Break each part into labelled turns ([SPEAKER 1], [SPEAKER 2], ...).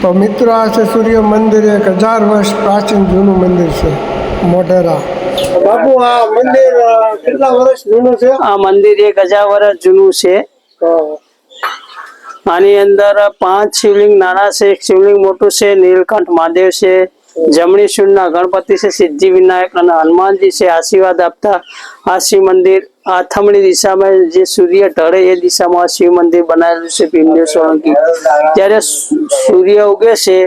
[SPEAKER 1] તો મિત્રો આ છે સૂર્ય મંદિર, 1000 વર્ષ પ્રાચીન જૂનું મંદિર છે મોઢેરા. બાપુ આ મંદિર કેટલા વર્ષ જૂનું છે?
[SPEAKER 2] આ મંદિર 1000 વર્ષ જૂનું છે. આની અંદર 5 શિવલિંગ નાના છે, 1 શિવલિંગ મોટું છે, નીલકંઠ મહાદેવ છે, જમણી શૂળના ગણપતિ છે, સિદ્ધિ વિનાયક અને હનુમાનજી છે આશીર્વાદ આપતા. આ શિવ મંદિર આથમણી દિશામાં જે સૂર્ય ઢળે એ દિશામાં શિવ મંદિર બનાવેલું છે ભીમદેવ સોલંકી. ત્યારે સૂર્ય ઉગે છે,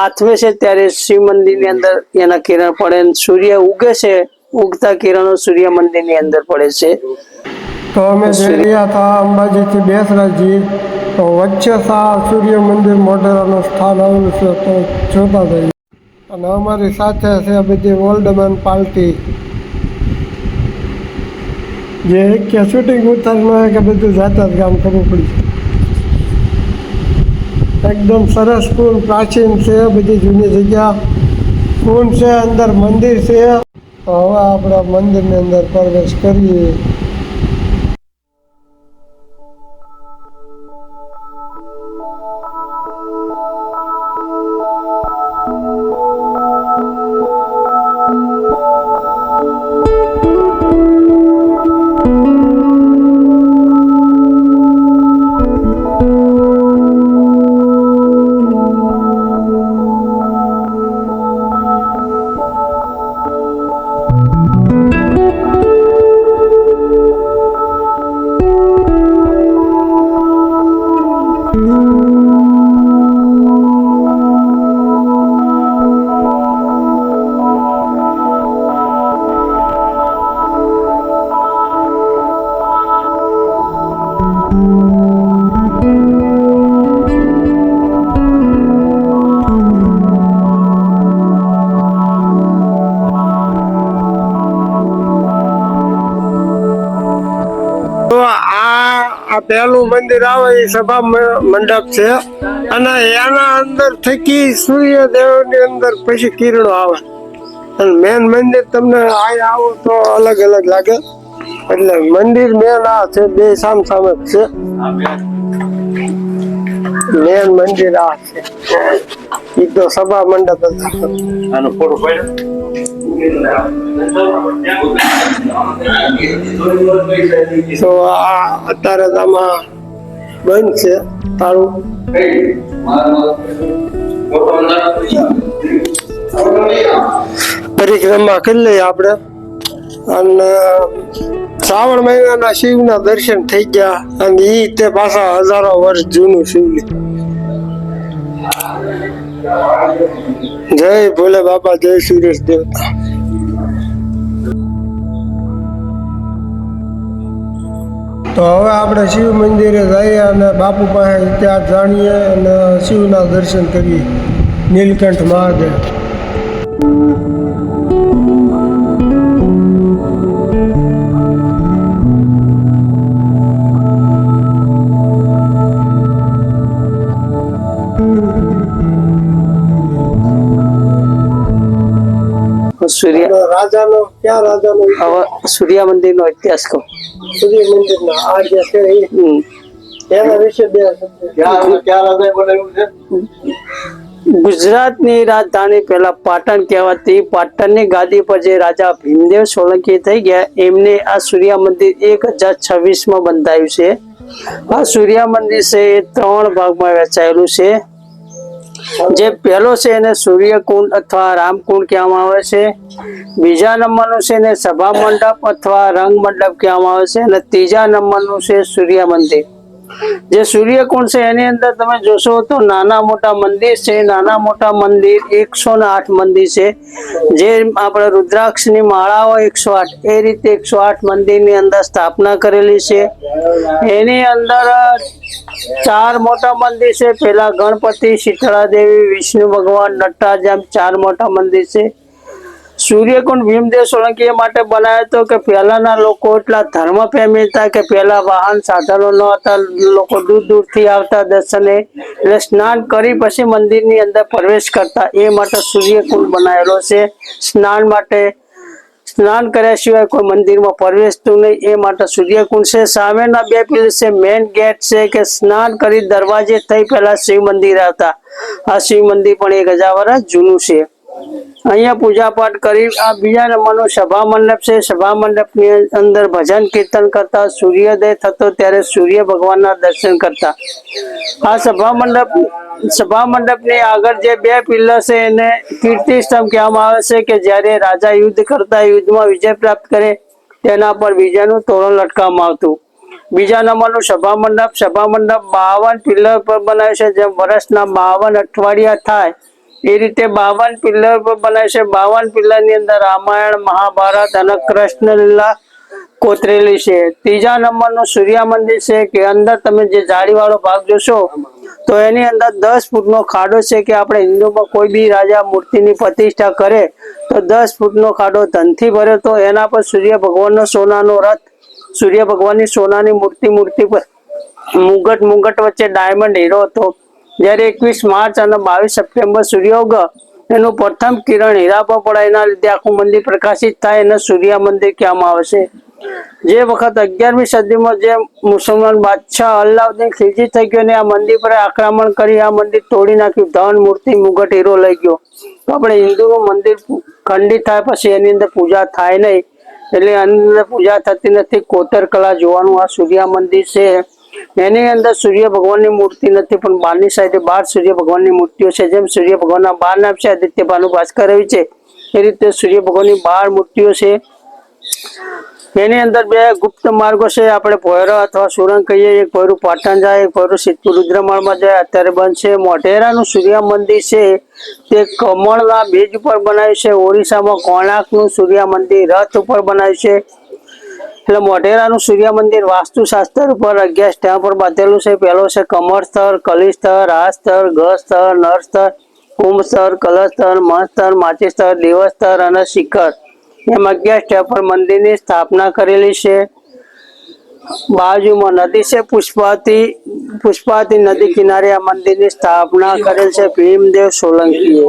[SPEAKER 2] આથમે છે, ત્યારે શિવ મંદિર ની અંદર એના કિરણ પડે. સૂર્ય ઉગે છે, ઉગતા કિરણો સૂર્ય મંદિર ની અંદર પડે છે.
[SPEAKER 1] તો અમે જઈ રહ્યા હતા અંબાજીથી બેસરાજી, તો વચ્ચે સૂર્ય મંદિર મોઢેરાનું સ્થાન આવેલું છે, તો જોતા જઈએ. અને અમારી સાથે છે બધી ઓલ્ડમેન પાર્ટી, જે કે શૂટિંગ ઉતારનું કે બધું જાતા જ કામ કરવું પડ્યું. એકદમ સરસ કુલ પ્રાચીન છે, બધી જૂની જગ્યા કુલ છે, અંદર મંદિર છે. તો હવે આપણે મંદિરની અંદર પ્રવેશ કરીએ. આ પહેલું મંદિર આવે એ સભા મંડપ છે, અને એના અંદર થકી સૂર્યદેવ ની અંદર પછી કિરણો આવે. અને મેન મંદિર તમને આ આવો તો અલગ અલગ લાગે. એટલે મંદિર મેન આ છે, બે સામ સામે છે. મેન મંદિર આ છે, એ તો સભા મંડપ તો આ અત્યારે આમાં બંધ છે તાળું. પરિક્રમા કરી લઈએ આપણે. અને શ્રાવણ મહિનાના શિવના દર્શન થઈ ગયા, અને ઈ તે પાછા 1000 વર્ષ જૂનું શિવલિંગ. જય ભોલે બાબા, જય સુરેશ દેવતા. તો હવે આપણે શિવ મંદિરે જઈએ અને બાપુ પાસે ઇતિહાસ જાણીએ અને શિવના દર્શન કરીએ. નીલકંઠ મહાદેવ. રાજાનો ક્યાં રાજાનો?
[SPEAKER 2] સૂર્ય મંદિર નો ઇતિહાસ કહો.
[SPEAKER 1] સૂર્ય મંદિર ના આ જે છે એના વિશે બે
[SPEAKER 2] ગુજરાતની રાજધાની પહેલા પાટણ કહેવાતી. પાટણની ગાદી પર જે રાજા ભીમદેવ સોલંકી થઈ ગયા, એમને આ સૂર્ય મંદિર 1026 માં બંધાયું છે. આ સૂર્ય મંદિર છે એ 3 ભાગમાં વહેંચાયેલું છે. જે પહેલો છે એને સૂર્યકુંડ અથવા રામકુંડ કહેવામાં આવે છે. બીજા નંબરનું છે એને સભા મંડપ અથવા રંગ મંડપ કહેવામાં આવે છે. અને ત્રીજા નંબરનું છે સૂર્ય મંદિર. જે સૂર્યકુંડ છે એની અંદર તમે જોશો તો નાના મોટા મંદિર છે. નાના મોટા મંદિર 108 મંદિર છે. જે આપણે રુદ્રાક્ષની માળા હોય 108, એ રીતે 108 મંદિરની અંદર સ્થાપના કરેલી છે. એની અંદર 4 મોટા મંદિર છે. પેલા ગણપતિ, શીતળા દેવી, વિષ્ણુ ભગવાન, નટરાજ, એમ 4 મોટા મંદિર છે. સૂર્યકુંડ ભીમદેવ સોલંકી માટે બનાવ્યો હતો કે પહેલાના લોકો એટલા ધર્મ પ્રેમી હતા કે પહેલા વાહન સાધનો ન હતા. લોકો દૂર દૂરથી આવતા દર્શને, એટલે સ્નાન કરી પછી મંદિરની અંદર પ્રવેશ કરતા. એ માટે સૂર્યકુંડ બનાવેલો છે. સ્નાન માટે, સ્નાન કર્યા સિવાય કોઈ મંદિરમાં પ્રવેશતું નહીં, એ માટે સૂર્યકુંડ છે. સામેના 2 પીલ છે, મેન ગેટ છે કે સ્નાન કરી દરવાજે થઈ પહેલા શિવ મંદિર આવતા. આ શિવ મંદિર પણ 1000 વર્ષ જૂનું છે. અહીંયા પૂજા પાઠ કરી આ બીજા નંબરનું સભા મંડપ છે. સભા મંડપની અંદર ભજન કીર્તન કરતા, સૂર્યોદય થતો ત્યારે સૂર્ય ભગવાનના દર્શન કરતા. આ સભા મંડપની આગળ જે 2 પિલ્લર છે એને કીર્તિ સ્તંભ કહેવામાં આવે છે, કે જ્યારે રાજા યુદ્ધ કરતા, યુદ્ધમાં વિજય પ્રાપ્ત કરે તેના પર બીજાનું તોરણ લટકાવવામાં આવતું. બીજા નંબરનું સભા મંડપ 52 પિલ્લર પર બનાવે છે. જેમ વર્ષના 52 અઠવાડિયા થાય એ રીતે 52 પિલ્લર પર બનાવે છે. 52 પિલ્લર ની અંદર રામાયણ, મહાભારત અને કૃષ્ણ લીલા કોતરેલી છે. ત્રીજા નંબરનું સૂર્ય મંદિર છે, કે અંદર તમે જે જાળીવાળો ભાગ જોશો તો એની અંદર 10 ફૂટનો ખાડો છે, કે આપણે હિન્દુમાં કોઈ બી રાજા મૂર્તિની પ્રતિષ્ઠા કરે તો 10 ફૂટનો ખાડો ધનથી ભર્યો, તો એના પર સૂર્ય ભગવાનનો સોનાનો રથ, સૂર્ય ભગવાનની સોનાની મૂર્તિ પર મુગટ વચ્ચે ડાયમંડ હીરો હતો. જ્યારે 21 માર્ચ અને 22 સપ્ટેમ્બર સૂર્ય ઉગે એનું પ્રથમ કિરણ હીરા પર પડે, એના લીધે આખું મંદિર પ્રકાશિત થાય એને સૂર્ય મંદિર કહેવામાં આવે છે. જે વખત 11મી સદીમાં જે મુસલમાન બાદશાહ અલાઉદ્દીન ખિલજી થઈ ગયો ને આ મંદિર પર આક્રમણ કરી આ મંદિર તોડી નાખ્યું, ધન, મૂર્તિ, મુગટ, હીરો લઈ ગયો. તો આપણે હિન્દુનું મંદિર ખંડિત થાય પછી એની અંદર પૂજા થાય નહીં, એટલે અંદર પૂજા થતી નથી. કોતર કલા જોવાનું આ સૂર્ય મંદિર છે. એની અંદર સૂર્ય ભગવાનની મૂર્તિ નથી, પણ બહારની સાઈડે 12 સૂર્ય ભગવાનની મૂર્તિઓ છે. જેમ સૂર્ય ભગવાનના 12 નામ છે, આદિત્ય, ભાનુ, ભાસ્કર, રવિ છે, એ રીતે સૂર્ય ભગવાનની 12 મૂર્તિઓ છે. એની અંદર 2 ગુપ્ત માર્ગો છે, આપણે ભોયરા અથવા સુરંગ કહીએ. એક ભોયરું પાટણ જાય, એક ભોયરું સિદ્ધપુર રુદ્રમાળમાં જાય, અત્યારે બંધ છે. મોઢેરાનું સૂર્ય મંદિર છે તે કમળના બીજ ઉપર બનાવ્યું છે. ઓડિશામાં કોણાર્કનું સૂર્ય મંદિર રથ ઉપર બનાવ્યું છે. એટલે મોઢેરાનું સૂર્ય મંદિર વાસ્તુશાસ્ત્ર ઉપર 11 સ્તંભ પર બાંધેલું છે. પહેલો છે કમળ સ્તર, કલી સ્તર, રાજ સ્તર, ગ્રહ સ્તર, નર સ્તર, કુંભ સ્તર, કલશ સ્તર, મહ સ્તર, માચી સ્તર, દેવ સ્તર અને શિખર. એમ 11 સ્તંભ પર મંદિરની સ્થાપના કરેલી છે. બાજુમાં નદી છે પુષ્પાવતી નદી કિનારે આ મંદિરની સ્થાપના કરેલ છે ભીમદેવ સોલંકીએ.